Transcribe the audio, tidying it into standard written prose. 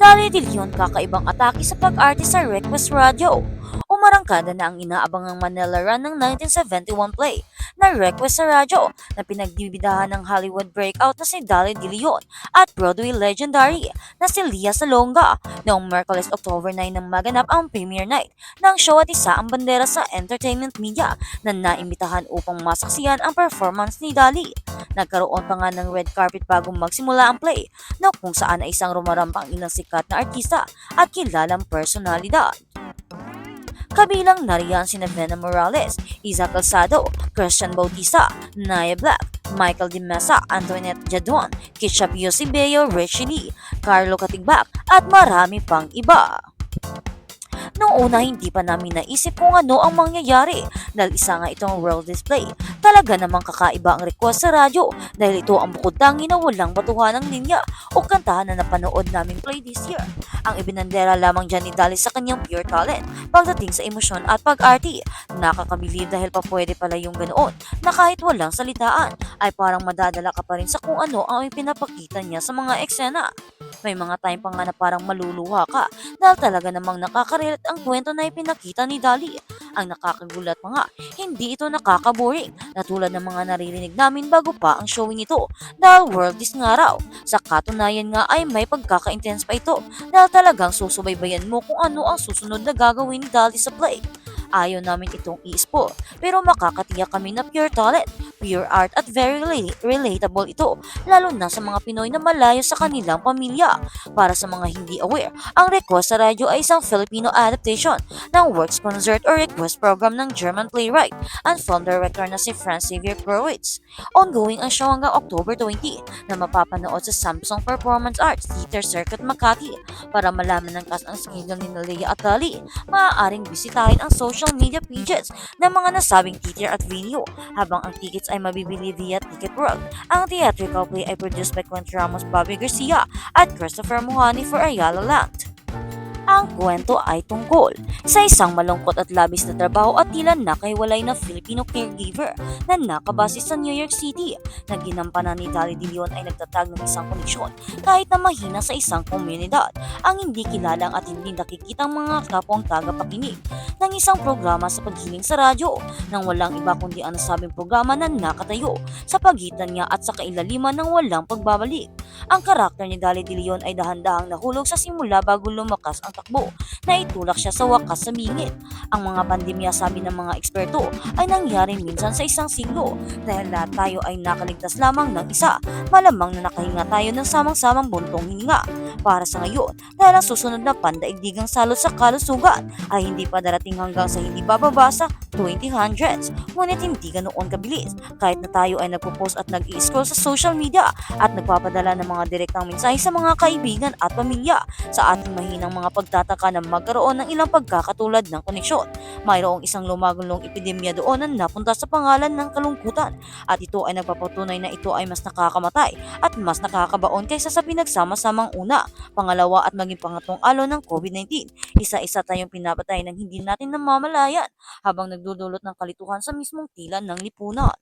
Dali de Leon kakaibang atake sa pag-arte sa Request Radio. Umarangkada na ang inaabangang Manila Run ng 1971 play na Request sa Radyo na pinagbibidahan ng Hollywood breakout na si Dali de Leon at Broadway legendary na si Lia Salonga. Noong Merkules October 9 nang maganap ang premiere night ng show at isa ang bandera sa entertainment media na naimbitahan upang masaksihan ang performance ni Dali. Nagkaroon pa nga ng red carpet bago magsimula ang play na kung saan ay isang rumarampang ilang sikat na artista at kilalang personalidad. Kabilang nariyan sina Vena Morales, Isa Calzado, Christian Bautista, Naya Black, Michael Di Mesa, Antoinette Jadon, Kitchap Yosibeo, Richie Lee, Carlo Katigbak at marami pang iba. Noong una hindi pa namin naisip kung ano ang mangyayari dahil isa nga itong world display. Talaga namang kakaiba ang request sa radyo dahil ito ang bukod tangi na walang batuhan ng linya o kantahan na napanood namin play this year. Ang ibinandera lamang dyan ni Dali sa kanyang pure talent pagdating sa emosyon at pag-arty. Nakakabilib dahil pa pwede pala yung ganoon na kahit walang salitaan ay parang madadala ka pa rin sa kung ano ang ipinapakita niya sa mga eksena. May mga time pa nga na parang maluluha ka dahil talaga namang nakaka-relate ang kwento na ipinakita ni Dali. Ang nakakagulat pa nga, hindi ito nakaka-boring na tulad ng mga naririnig namin bago pa ang showing ito dahil world is nga raw. Sa katunayan nga ay may pagkaka-intense pa ito dahil talagang susubaybayan mo kung ano ang susunod na gagawin ni Dali sa play. Ayaw namin itong i-spoil pero makakatiyak kami na pure talent, pure art at very relatable ito lalo na sa mga Pinoy na malayo sa kanilang pamilya. Para sa mga hindi aware, ang Request sa Radyo ay isang Filipino adaptation ng works concert or request program ng German playwright and film director na si Franz Xavier Krowitz. Ongoing ang show hanggang October 20 na mapapanood sa Samsung Performance Arts Theater Circuit Makati. Para malaman ng cast ang schedule ni Leia at Dali, maaaring bisitahin ang social media pages ng mga nasabing theater at venue habang ang tickets ay mabibili via Ticket World. Ang theatrical play ay produced by Quentin Ramos, Bobby Garcia at Christopher Muhani for Ayala Land. Ang kwento ay tungkol sa isang malungkot at labis na trabaho at tila nakahiwalay na Filipino caregiver na nakabase sa New York City na ginampanan ni Dali de Leon ay nagtatag ng isang koneksyon kahit na mahina sa isang komunidad. Ang hindi kilalang at hindi nakikitang mga kapwang tagapakinig ng isang programa sa paghiling sa radyo nang walang iba kundi ang nasabing programa na nakatayo sa pagitan niya at sa kailaliman ng walang pagbabalik. Ang karakter ni Dali de Leon ay dahan-dahang nahulog sa simula bago lumakas ang takbo na itulak siya sa wakas sa bingit. Ang mga pandemya sabi ng mga eksperto ay nangyari minsan sa isang siglo dahil lahat tayo ay nakaligtas lamang ng isa. Malamang na nakahinga tayo ng samang-samang buntong hininga. Para sa ngayon, dahil ang susunod na pandaigdigang salot sa kalusugan ay hindi pa darating hanggang sa hindi bababa sa 2000s. Ngunit hindi ganoon kabilis kahit na tayo ay nagpo-post at nag-i-scroll sa social media at nagpapadala ng mga direktang mensahe sa mga kaibigan at pamilya sa ating mahinang mga pagtataka na magkaroon ng ilang pagkakatulad ng koneksyon. Mayroong isang lumagulong epidemya doon na napunta sa pangalan ng kalungkutan at ito ay nagpapatunay na ito ay mas nakakamatay at mas nakakabaon kaysa sa pinagsama-samang una, pangalawa at maging pangatlong alon ng COVID-19. Isa-isa tayong pinapatay ng hindi natin namamalayan habang nagdudulot ng kalituhan sa mismong tila ng lipunan.